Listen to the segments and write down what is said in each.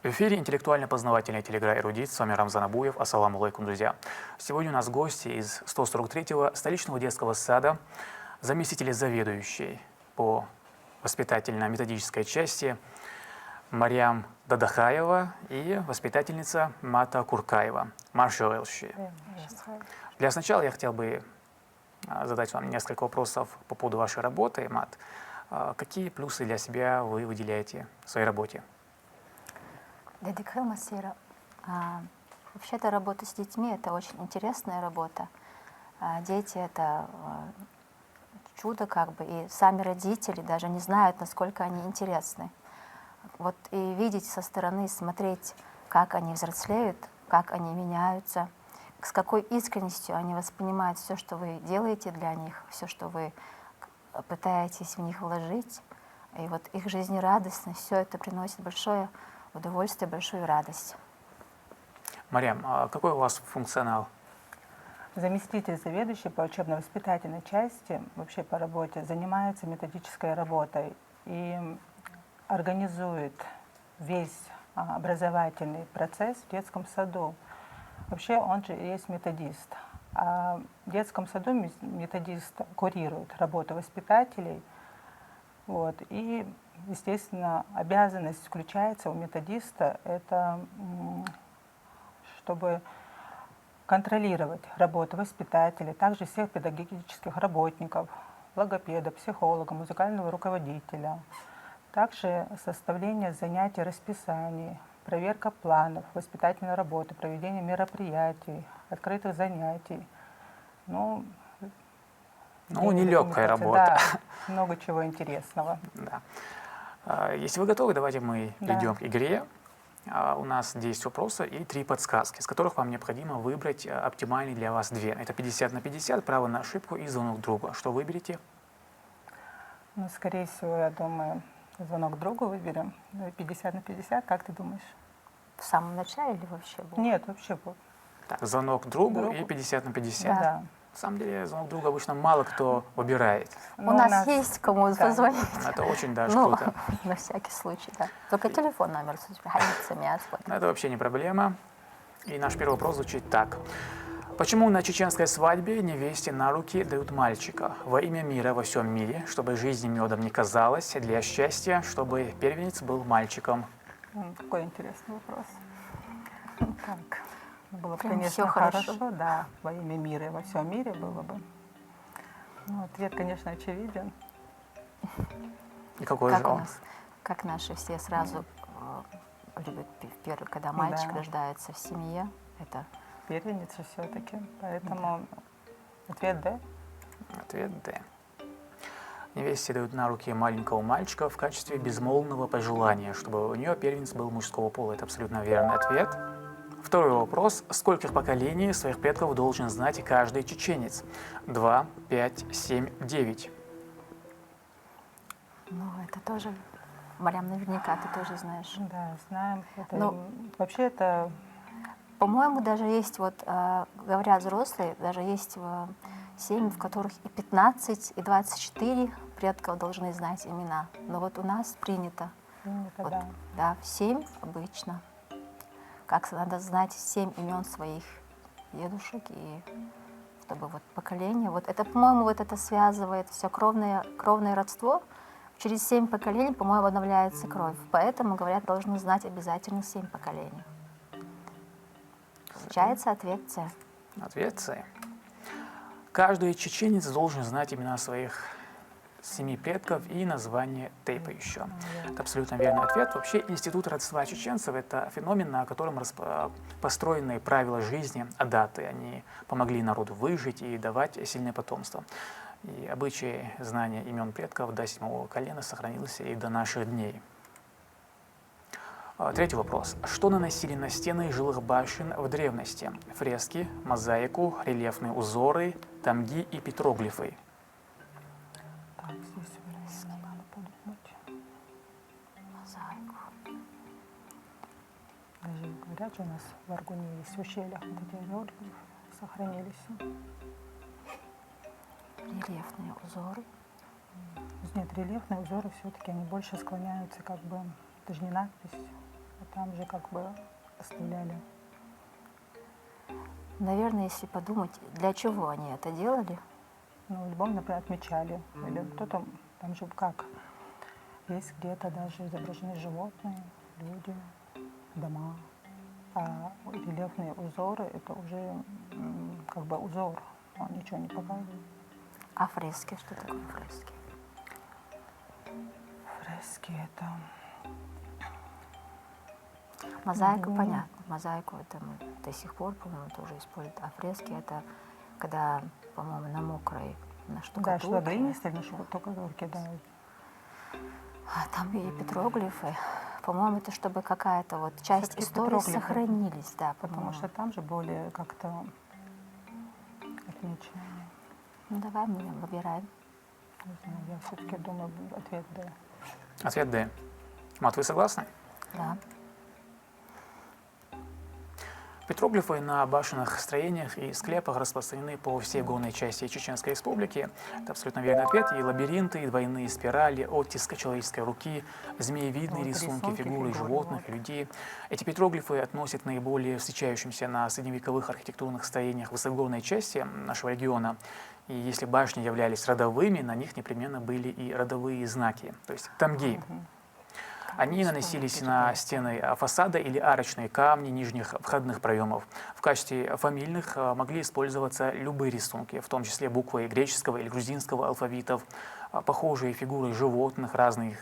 В эфире интеллектуально-познавательная телеигра «Эрудит». С вами Рамзан Абуев. Ассаламу алейкум, друзья. Сегодня у нас гости из 143-го столичного детского сада, заместитель заведующей по воспитательно-методической части Мариам Дадахаева и воспитательница Мата Куркаева. Маршалши. Для начала я хотел бы задать вам несколько вопросов по поводу вашей работы, Мат. Какие плюсы для себя вы выделяете в своей работе? Дедик Хелмасира. Вообще-то работа с детьми — это очень интересная работа. Дети — это чудо как бы, и сами родители даже не знают, насколько они интересны. Вот и видеть со стороны, смотреть, как они взрослеют, как они меняются, с какой искренностью они воспринимают все, что вы делаете для них, все, что вы пытаетесь в них вложить. И вот их жизнерадостность, все это приносит большое удовольствие, большую радость. Мариам, а какой у вас функционал? Заместитель заведующей по учебно-воспитательной части, вообще по работе, занимается методической работой и организует весь образовательный процесс в детском саду. Вообще он же есть методист. А в детском саду методист курирует работу воспитателей. Вот, и, естественно, обязанность включается у методиста, это чтобы контролировать работу воспитателей, также всех педагогических работников, логопеда, психолога, музыкального руководителя. Также составление занятий, расписаний, проверка планов, воспитательной работы, проведение мероприятий, открытых занятий. Нелегкая работа. Да, много чего интересного. Да. Если вы готовы, давайте мы перейдем к игре. У нас 10 вопросов и 3 подсказки, из которых вам необходимо выбрать оптимальный для вас 2. Это 50 на 50, право на ошибку и звонок другу. Что выберете? Скорее всего, я думаю, звонок другу выберем. 50 на 50, как ты думаешь? В самом начале или вообще было? Нет, вообще было. Так, звонок другу и 50 на 50. Да. На самом деле, звонок другу обычно мало кто выбирает. У нас есть кому позвонить. Это очень даже круто. На всякий случай, да. Только телефон, номер, Это вообще не проблема. И наш первый вопрос звучит так. Почему на чеченской свадьбе невесте на руки дают мальчика? Во имя мира во всем мире, чтобы жизнь медом не казалась, для счастья, чтобы первенец был мальчиком. Какой интересный вопрос. Так. Было бы, Прям конечно, хорошо, да, во имя мира и во всем мире было бы. Ответ, конечно, очевиден. И какой же он? Как наши все сразу любят первый, когда мальчик рождается в семье, это первенец все-таки, поэтому ответ Д. Ответ Д. Невесте дают на руки маленького мальчика в качестве безмолвного пожелания, чтобы у нее первенец был мужского пола. Это абсолютно верный ответ. Второй вопрос. Скольких поколений своих предков должен знать каждый чеченец? 2, 5, 7, 9. Это тоже, Марьям, наверняка ты тоже знаешь. Да, знаем. Вообще это... По-моему, даже есть, говорят взрослые, даже есть семьи, в которых и 15, и 24 предков должны знать имена. Но вот у нас принято. Да, 7 обычно. Как надо знать 7 имен своих дедушек, и чтобы поколение. Это, по-моему, это связывает все кровное родство. Через 7 поколений, по-моему, обновляется кровь. Поэтому, говорят, должны знать обязательно 7 поколений. Получается ответ С. Ответ С. Каждый чеченец должен знать имена своих 7 предков и название тейпа еще. Это абсолютно верный ответ. Вообще, институт родства чеченцев – это феномен, на котором построены правила жизни, адаты. Они помогли народу выжить и давать сильное потомство. И обычаи знания имен предков до 7-го колена сохранился и до наших дней. Третий вопрос. Что наносили на стены жилых башен в древности? Фрески, мозаику, рельефные узоры, тамги и петроглифы. Здесь фрески, надо подумать. Мозаику. Даже говорят, что у нас в Аргуне есть в ущельях эти иероглифы сохранились. Рельефные узоры. Нет, рельефные узоры все-таки они больше склоняются, это же не надпись. а там же как бы оставляли. Наверное, если подумать, для чего они это делали, Ну, в любом, например, отмечали. Или кто-то, там же как, есть где-то даже изображены животные, люди, дома. А рельефные узоры — это уже как бы узор, он ничего не показывает. а фрески, что такое фрески? Фрески — это... Мозаика, Ну, понятно. Мозаику это мы до сих пор, по-моему, тоже используют. А фрески это когда, по-моему, на мокрой, на Да, что штукатурке. глинистые, на штукатурке, да. А там и петроглифы. По-моему, это чтобы какая-то вот часть Всё-таки истории петроглифы. сохранились, да, Потому по-моему. что там же более как-то отмечено. Ну давай мы выбираем. Не знаю, я все-таки думаю, ответ «да». Ответ Д. Мат, вы согласны? Да. Петроглифы на башенных строениях и склепах распространены по всей горной части Чеченской Республики. Это абсолютно верный ответ. И лабиринты, и двойные спирали, оттиск человеческой руки, змеевидные Вот рисунки, рисунки, фигуры фигуры, животных, вот. людей. Эти петроглифы относят к наиболее встречающимся на средневековых архитектурных строениях высокогорной части нашего региона. И если башни являлись родовыми, на них непременно были и родовые знаки, то есть тамги. Они наносились на стены фасада или арочные камни нижних входных проемов. В качестве фамильных могли использоваться любые рисунки, в том числе буквы греческого или грузинского алфавитов, похожие фигуры животных, разные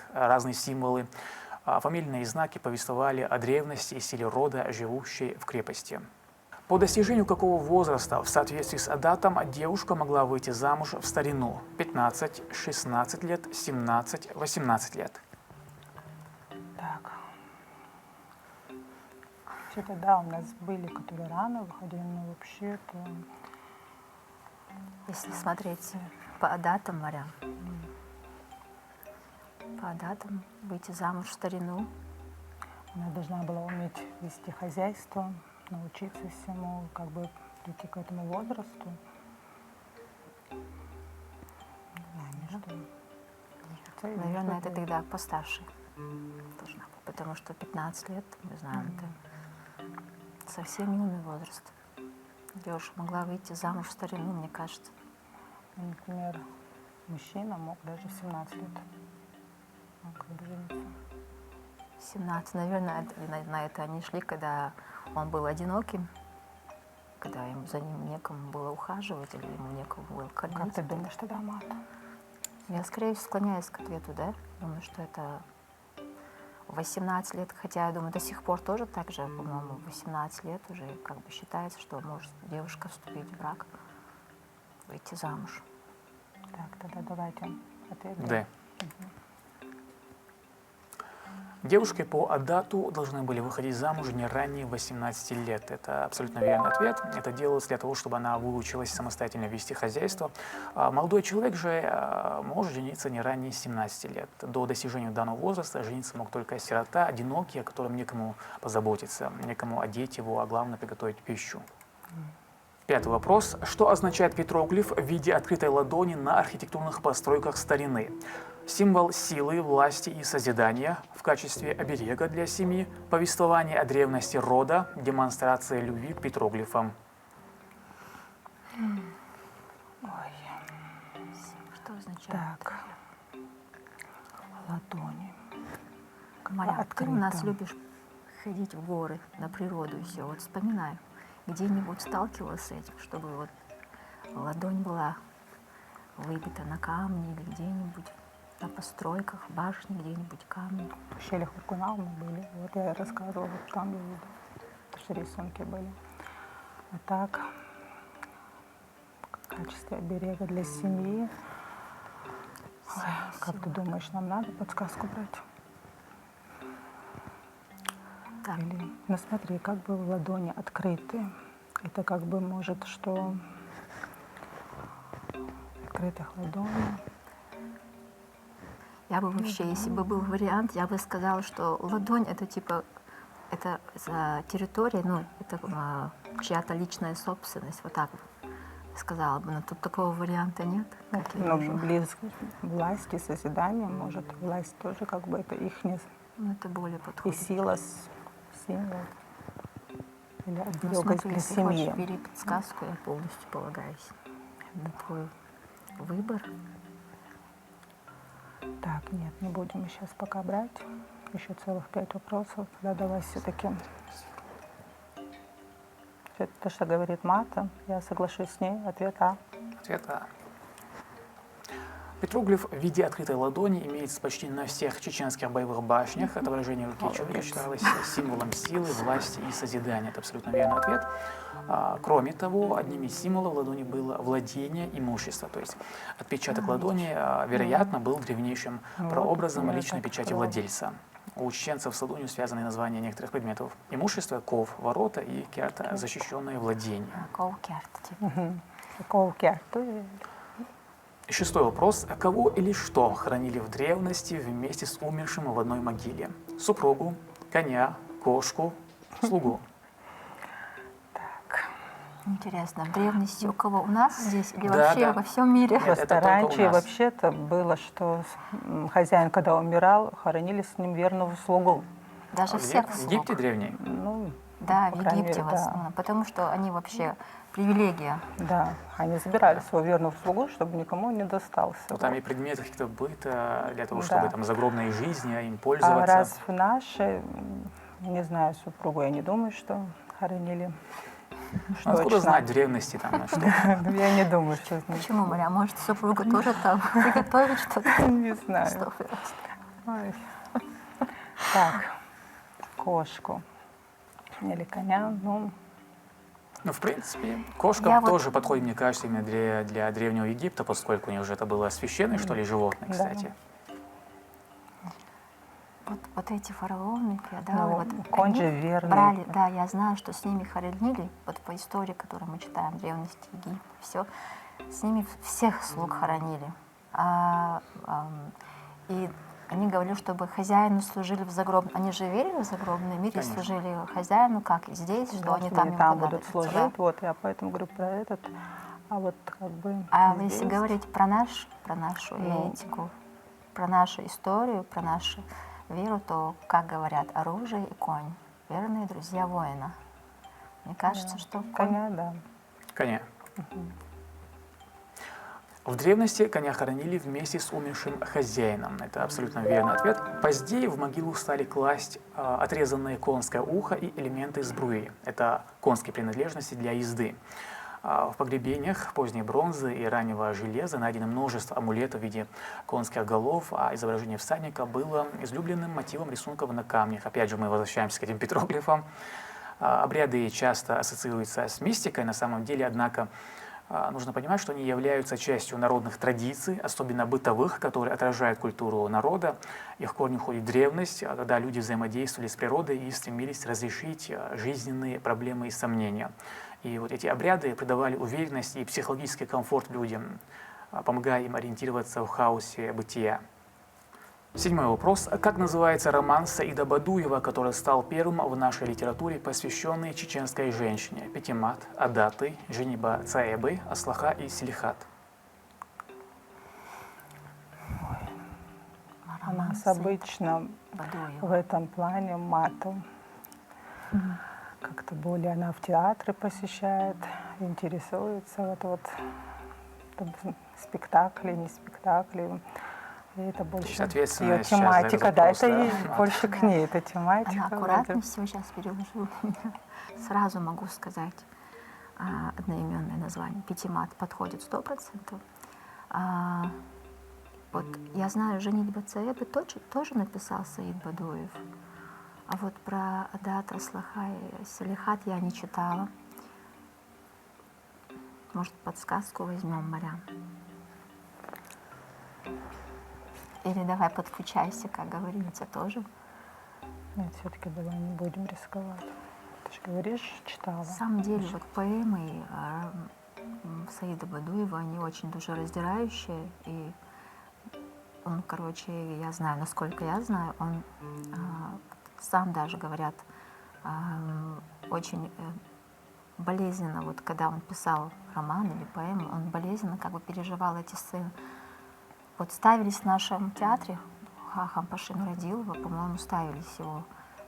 символы. Фамильные знаки повествовали о древности и силе рода, живущей в крепости. По достижению какого возраста в соответствии с адатом девушка могла выйти замуж в старину? 15, 16 лет, 17, 18 лет. Так. Вообще-то, да, у нас были, которые рано выходили, но вообще-то... Если смотреть по датам, Марьям, по датам выйти замуж в старину, Она должна была уметь вести хозяйство, научиться всему, как бы прийти к этому возрасту. Не знаю, что... наверное, это тогда постарше должна быть, потому что 15 лет, мы знаем, это совсем юный возраст. Девушка могла выйти замуж в старину, мне кажется. Например, мужчина мог даже в 17 лет как бы жениться. 17, наверное, на это они шли, когда он был одиноким, когда за ним некому было ухаживать или ему некому было кормить. Как ты думаешь тогда, Мат? Я скорее склоняюсь к ответу, да? Думаю, что это 18 лет, хотя я думаю, до сих пор тоже так же, по-моему, 18 лет уже как бы считается, что может девушка вступить в брак, выйти замуж. Так, тогда давайте ответ. Д. Девушки по адату должны были выходить замуж не ранее 18 лет. Это абсолютно верный ответ. Это делалось для того, чтобы она выучилась самостоятельно вести хозяйство. Молодой человек же может жениться не ранее 17 лет. До достижения данного возраста жениться мог только сирота, одинокий, о котором некому позаботиться, некому одеть его, а главное приготовить пищу. Пятый вопрос. Что означает петроглиф в виде открытой ладони на архитектурных постройках старины? Символ силы, власти и созидания в качестве оберега для семьи, повествование о древности рода, демонстрация любви к петроглифам. Ой, Что означает? так. Ладони. Марьям, ты у нас Открыто. любишь ходить в горы, на природу и все. Вот вспоминай, где-нибудь сталкивалась с этим, чтобы вот ладонь была выбита на камне или где-нибудь на постройках, башне где-нибудь камни. В щелях Варкунал мы были. Вот я рассказывала, вот там я видела, что рисунки были. А так, в качестве оберега для семьи. Ой, как ты думаешь, нам надо подсказку брать? Так, Или, ну смотри, как бы ладони открыты. Это как бы может, что открытых ладоней. я бы вообще, если бы был вариант, я бы сказала, что ладонь это типа, это за территория, ну, это чья-то личная собственность, вот так сказала бы. Но тут такого варианта нет. как я Но вижу. близко власти, созидания, может, власть тоже как бы это их не... Ну, это более И подходит. сила символ или Ну, оберег смотри, для если семьи. хочешь, бери подсказку, я полностью полагаюсь на твой выбор. Так, нет, не будем сейчас пока брать. Еще целых 5 вопросов. Да, давай все-таки. То, что говорит Марта, я соглашусь с ней. Ответ А. Ответ А. Петроглиф в виде открытой ладони имеется почти на всех чеченских боевых башнях. Отображение руки человека считалось символом силы, власти и созидания. Это абсолютно верный ответ. Кроме того, одним из символов ладони было владение имущества. То есть отпечаток ладони, вероятно, был древнейшим прообразом я личной так печати сказала. владельца. У чеченцев с ладонью связаны названия некоторых предметов имущества: ков, ворота, и керта — защищенное владение. Коукерт, типа. Коукерту. И шестой вопрос. Кого или что хранили в древности вместе с умершим в одной могиле? Супругу, коня, кошку, слугу. Интересно, в древности у кого? У нас здесь или Да, вообще да. во всем мире? Нет, это Просто только у раньше нас. вообще-то было, что хозяин, когда умирал, хоронили с ним верного слугу. Даже В всех Египте слуг. древний. Ну, Да, по в крайней Египте в мере, да. основном. Потому что они вообще привилегия. Да, они забирали своего верного слугу, чтобы никому не достался. Ну, там и предметы каких-то быта, для того, Да. чтобы там загробной жизни им А пользоваться. раз в нашей, не знаю, супругу, я не думаю, что хоронили. Уж Ну, откуда точно. знать древности там, что? Я не думаю, что с ним. Почему, Мария? Может, супруга тоже там приготовит что-то? Не знаю. 100%. Ой. Так, кошку или коня, ну, Ну, в принципе, кошка Я вот- тоже подходит, мне кажется, именно для Древнего Египта, поскольку у них же это было священное, что ли, животное, Да. кстати. Вот эти фараоны, да, Ну, вот конь они же верный. брали, да, я знаю, что с ними хоронили, вот по истории, которую мы читаем, древности Египта, все, с ними всех слуг хоронили. И они говорили, чтобы хозяину служили в загробном. Они же верили в загробный мир и Конечно. служили хозяяину, как и здесь, что да, они что там они им там будут понадобятся, служить. да. Вот я поэтому говорю про этот. А вот как бы А здесь, если говорить про нашу Ну. этику, про нашу историю, про нашу веру, то, как говорят, оружие и конь — верные друзья воина. Мне кажется, что конь... коня, да. Коня. В древности коня хоронили вместе с умершим хозяином. Это абсолютно верный ответ. Позднее в могилу стали класть отрезанное конское ухо и элементы сбруи. Это конские принадлежности для езды. В погребениях поздней бронзы и раннего железа найдено множество амулетов в виде конских голов, а изображение всадника было излюбленным мотивом рисунков на камнях. Опять же, мы возвращаемся к этим петроглифам. Обряды часто ассоциируются с мистикой, на самом деле, однако, нужно понимать, что они являются частью народных традиций, особенно бытовых, которые отражают культуру народа. Их корни уходят в древность, когда люди взаимодействовали с природой и стремились разрешить жизненные проблемы и сомнения. И вот эти обряды придавали уверенность и психологический комфорт людям, помогая им ориентироваться в хаосе бытия. Седьмой вопрос. Как называется роман Саида Бадуева, который стал первым в нашей литературе, посвященный чеченской женщине? Петимат, Адаты, Жениба Цаэбы, Аслаха и Селихат. У Роман нас Саида обычно Бадуева. в этом плане матом. Как-то более она в театры посещает, интересуется. Вот там спектакли, не спектакли. И это больше соответственно, ее сейчас тематика. этот Да, вопрос, это да. ей больше к ней, эта тематика. Она аккуратно все сейчас переложила. Сразу могу сказать одноименное название. Петимат подходит 100%. Вот я знаю, «Женитьба Цаэбы» тоже написал Саид Бадуев. А вот про Адат, Аслаха и Селихат я не читала. Может, подсказку возьмем, Марьям? Или давай подключайся, как говорится, тоже. Нет, все-таки давай не будем рисковать. Ты же говоришь, читала. На самом деле, вот поэмы Саида Бадуева, они очень душераздирающие. И он, короче, я знаю, насколько я знаю, он сам даже, говорят, очень болезненно, вот когда он писал роман или поэму, он болезненно как бы переживал эти сцены. Вот ставились в нашем театре Хахам Паши Нуродилова, по-моему, ставились его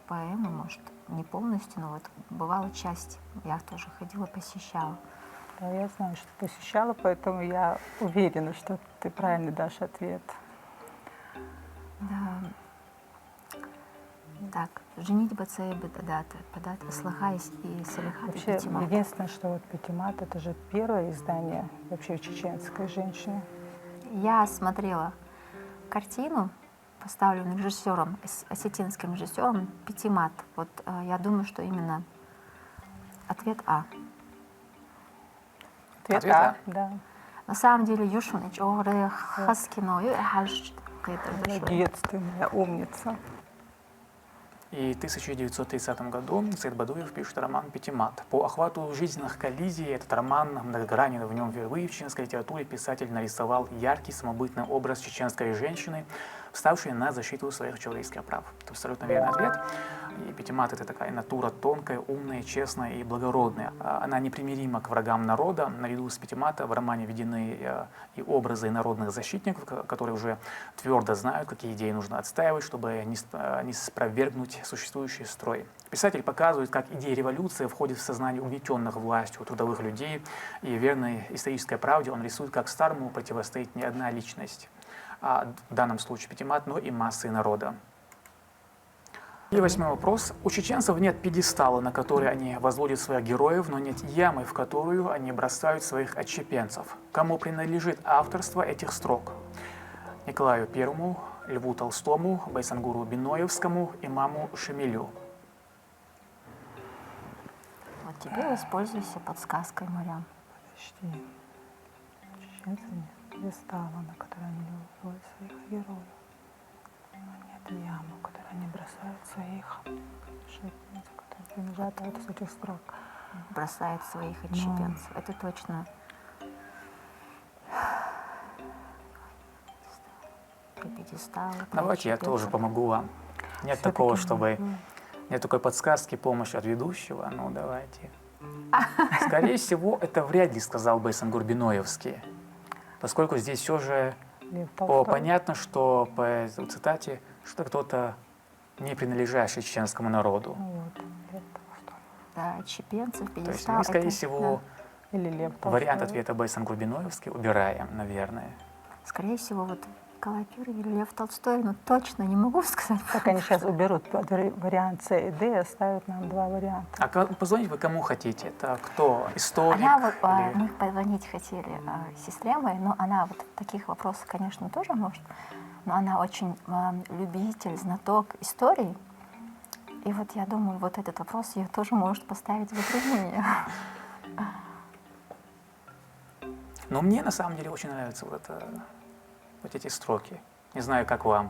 поэмы, может, не полностью, но вот бывала часть. Я тоже ходила, посещала. Да, я знаю, что посещала, поэтому я уверена, что ты правильно дашь ответ. Да. Так, женитьба це бедата, подат аслаха и салиха и Вообще, пятимат. единственное, что вот Пятимат — это же первое издание вообще чеченской женщины. Я смотрела картину, поставленную режиссером, осетинским режиссером Пятимат. Вот я думаю, что именно ответ А. Ответ А, А. да. На самом деле Юшунич, Огры, Хаскино, Детственная умница. И в 1930 году Саид Бадуев пишет роман «Пятимат». По охвату жизненных коллизий этот роман многогранен. В нем впервые в чеченской литературе писатель нарисовал яркий самобытный образ чеченской женщины, вставшей на защиту своих человеческих прав. Это абсолютно верный ответ. И Пятимат — это такая натура тонкая, умная, честная и благородная. Она непримирима к врагам народа. Наряду с Пятимата в романе введены и образы народных защитников, которые уже твердо знают, какие идеи нужно отстаивать, чтобы не спровергнуть существующий строй. Писатель показывает, как идея революции входит в сознание угнетенных властью трудовых людей, и верной исторической правде он рисует, как старому противостоит не одна личность, а в данном случае Пятимат, но и массы народа. И 8-й вопрос. У чеченцев нет пьедестала, на который они возводят своих героев, но нет ямы, в которую они бросают своих отщепенцев. Кому принадлежит авторство этих строк? Николаю Первому, Льву Толстому, Байсангуру Биноевскому, имаму Шамилю. Вот теперь воспользуйся подсказкой, Марьям. Подожди. Чеченцы нет пьедестала, на который они выводят своих героев. Но нет ямы, в которой они бросают своих шепниц, которые принадлежат автору этих строк. Бросает своих отщепенцев. Это точно. Про пьедесталы, про Давайте я тоже отщепенцев. помогу вам. Нет Всё-таки такого, чтобы... ну, Нет такой подсказки, помощи от ведущего. Ну, давайте. Скорее всего, это вряд ли сказал Байсангур Биноевский. Поскольку здесь все же Лев Толстой. понятно, что по цитате, что кто-то не принадлежащий чеченскому народу. Ну вот, Лев Толстой. Да, отщепенцев, То есть пьедестал. мы, скорее это, всего, Или Лев Толстой. вариант ответа Байсангур Биноевский убираем, наверное. да. Скорее всего, вот Николай Первый или Лев Толстой, но точно не могу сказать. Так они сейчас уберут вариант С и Д и оставят нам два варианта. А позвонить вы кому хотите? Это кто? Историк? Она вот, или- мы позвонить хотели сестре моей, но она вот таких вопросов, конечно, тоже может, но она очень любитель, знаток истории. И вот я думаю, вот этот вопрос ее тоже может поставить в затруднение. Но мне на самом деле очень нравятся вот эти строки. Не знаю, как вам.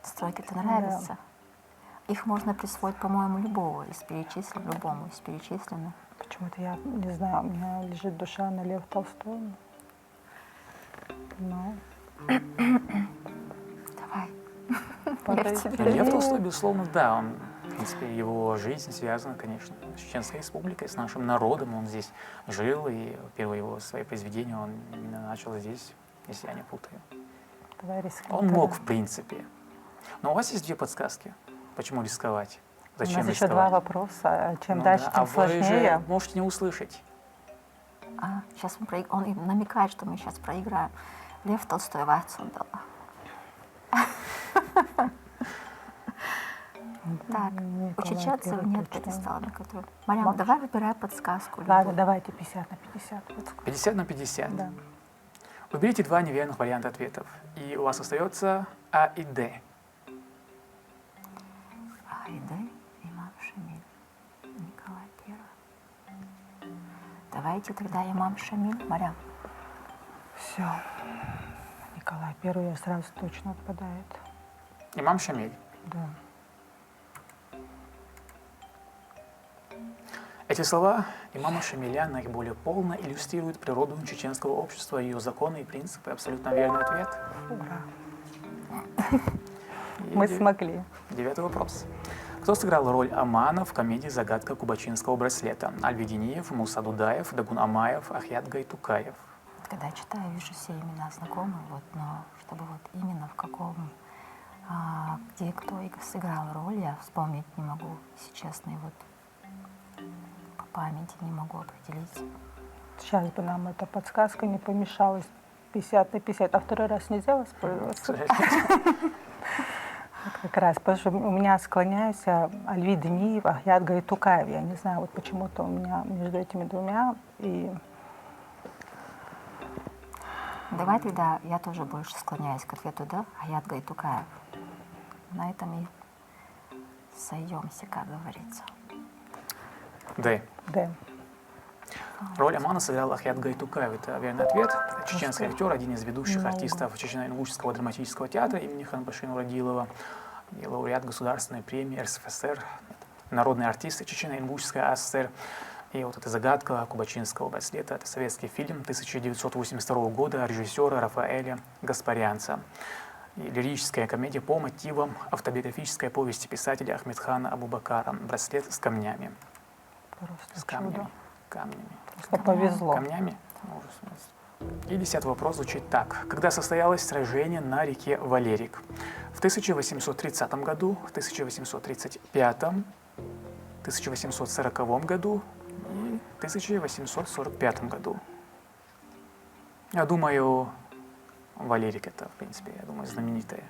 Строки-то нравятся. Их можно присвоить, по-моему, любому из перечисленных. Почему-то я не знаю, у меня лежит душа на Лев Толстой. Но Давай. подойти. тебе Лев Толстой, безусловно, да, он, в принципе, его жизнь связана, конечно, с Чеченской Республикой, с нашим народом. Он здесь жил, и первые его свои произведения он именно начал здесь, если я не путаю. Давай рискнем. Он мог, в принципе. Но у вас есть две подсказки. Почему рисковать? У Зачем нас еще рисковать? два вопроса. А чем Ну дальше, да, тем а вы сложнее. же можете не услышать. Сейчас он и намекает, что мы сейчас проиграем. Лев Толстой Ватсундала. Так, у Николай чеченцев Первый нет точно. пьедестала, на который... Марьям, Маш. давай выбирай подсказку. Ладно, любую. давайте 50 на 50. Вот сколько. 50 на 50. Да. Выберите два неверных варианта ответов. И у вас остается А и Д. Айдай, имам Шамиль, Николай Первый. Давайте тогда имам Шамиль, Марьям. Все. Николай Первый сразу точно отпадает. Имам Шамиль. Да. Эти слова имама Шамиля наиболее полно иллюстрируют природу чеченского общества, ее законы и принципы. Абсолютно верный ответ. Ура. И Мы смогли. 9-й вопрос. Кто сыграл роль Амана в комедии «Загадка кубачинского браслета»? Альбединиев, Муса Дудаев, Дагун Амаев, Ахьят Гайтукаев. Вот когда я читаю, вижу все имена знакомые, вот, но чтобы вот именно в каком Где кто сыграл роль, я вспомнить не могу, если честно, и вот по памяти не могу определить. Сейчас бы нам эта подсказка не помешалась. 50 на 50. А второй раз нельзя воспользоваться? Как раз, потому что у меня склоняюсь Альви Дениев, Ахят Гайтукаев. Я не знаю, вот почему-то у меня между этими двумя. И Давай тогда я тоже больше склоняюсь к ответу, да? Аят Гайтукаев. На этом и сойдемся, как говорится. Д. да. Роль Амана сыграл Ахят Гайтукаев. Это верный ответ. Чеченский актер, один из ведущих Много. артистов Чечено-Ингушского драматического театра имени Ханбашина Радилова и лауреат Государственной премии РСФСР, народный артист Чечено-Ингушской АССР. И вот эта загадка кубачинского браслета — это советский фильм 1982 года режиссера Рафаэля Гаспарянца. И лирическая комедия по мотивам автобиографической повести писателя Ахмедхана Абубакара «Браслет с камнями». Просто С камнями. чудо. Камнями. Просто повезло. Камнями. И 10-й вопрос звучит так. Когда состоялось сражение на реке Валерик? В 1830 году, в 1835, 1840 году и 1845 году. Я думаю, Валерик — это, в принципе, я думаю, знаменитое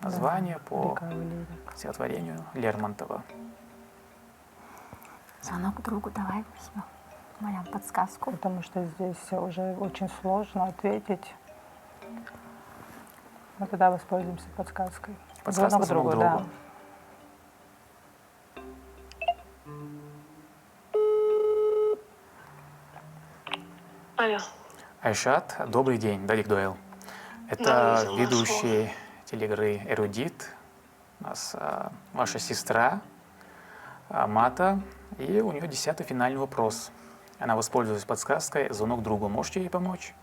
название по Река Валерик. стихотворению Лермонтова. Звонок другу давай возьмем. Моя подсказку. Потому что здесь уже очень сложно ответить. Мы тогда воспользуемся подсказкой. Подсказка Звонок другу. да. Алло. Айшат, добрый день, Дарик Дуэл. Это Да, я ведущий телеигры «Эрудит», у нас ваша сестра Мата, и у нее 10-й финальный вопрос. Она воспользуется подсказкой «Звонок другу». Можете ей помочь?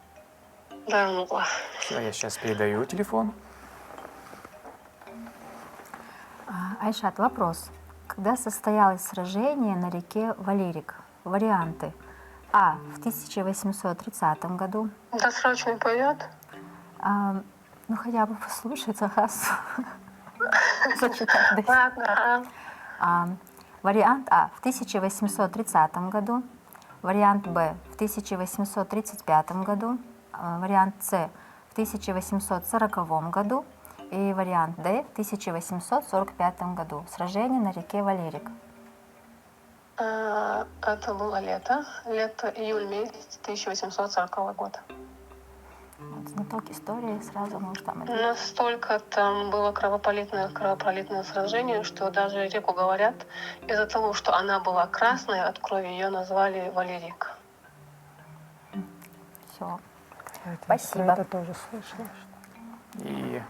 Да, могла. Все, я сейчас передаю телефон. Айшат, вопрос. Когда состоялось сражение на реке Валерик? Варианты. А. В 1830 году. Досрочный пойдет? Ну, хотя бы послушать Захас. Зачитать. Ладно. Вариант А. В 1830 году. Вариант Б. В 1835 году. Вариант С. В 1840 году. И вариант Д. В 1845 году. Сражение на реке Валерик. Это было лето. Лето, июль месяц 1840 года. Вот, знаток истории сразу может там... Настолько там было кровопролитное сражение, что даже реку говорят, из-за того, что она была красной от крови, ее назвали Валерик. Все. Я Спасибо. про это тоже слышала. И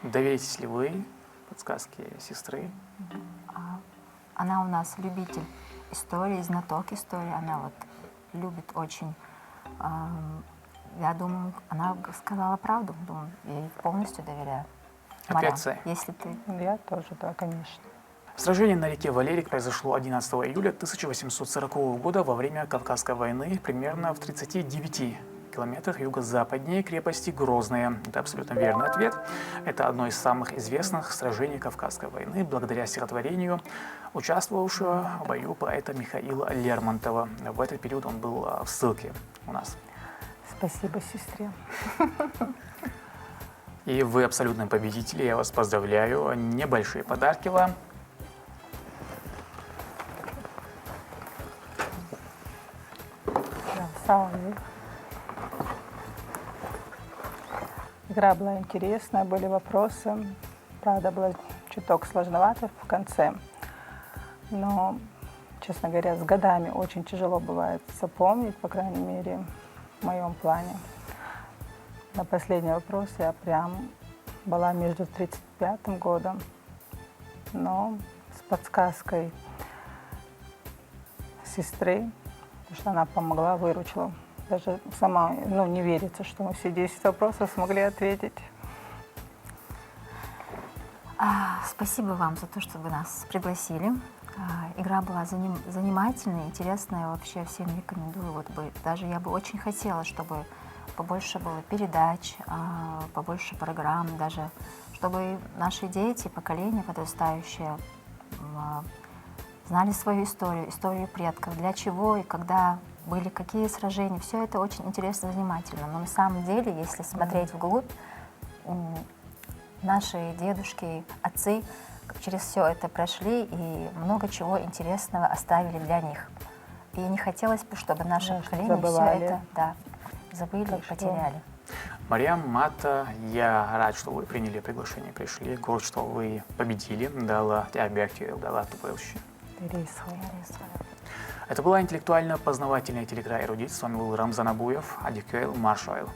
доверитесь ли вы подсказке сестры? Она у нас любитель истории, знаток истории. Она вот любит очень. Я думаю, она сказала правду. Думаю, я ей полностью доверяю. Ответ Марьям, С. если ты... Я тоже, да, конечно. Сражение на реке Валерик произошло 11 июля 1840 года во время Кавказской войны, примерно в 39 километрах юго-западнее крепости Грозная. Это абсолютно верный ответ. Это одно из самых известных сражений Кавказской войны, благодаря стихотворению участвовавшего в бою поэта Михаила Лермонтова. В этот период он был в ссылке у нас. Спасибо сестре. И вы абсолютный победитель, я вас поздравляю. Небольшие подарки вам. Да, салат. Игра была интересная, были вопросы. Правда, было чуток сложновато в конце. Но, честно говоря, с годами очень тяжело бывает запомнить, по крайней мере, в моем плане. На последний вопрос я прям была между 35-м годом, но с подсказкой сестры, потому что она помогла, выручила. Даже сама, не верится, что мы все 10 вопросов смогли ответить. Спасибо вам за то, что вы нас пригласили. Игра была занимательная, интересная. Вообще всем рекомендую. Даже я бы очень хотела, чтобы побольше было передач, побольше программ, даже чтобы наши дети, поколение подрастающее, знали свою историю, историю предков, для чего и когда были какие сражения. Все это очень интересно и занимательно. Но на самом деле, если смотреть вглубь, наши дедушки, отцы через все это прошли и много чего интересного оставили для них. И не хотелось бы, чтобы наше Да, чтобы поколение все забывали. это забыли Так и что- потеряли. Мариам, Мата, я рад, что вы приняли приглашение, пришли. Горд, что вы победили. Дала дала тупелщи. Это была интеллектуально-познавательная телеигра «Эрудит». С вами был Рамзан Абуев, Адикел Маршайл.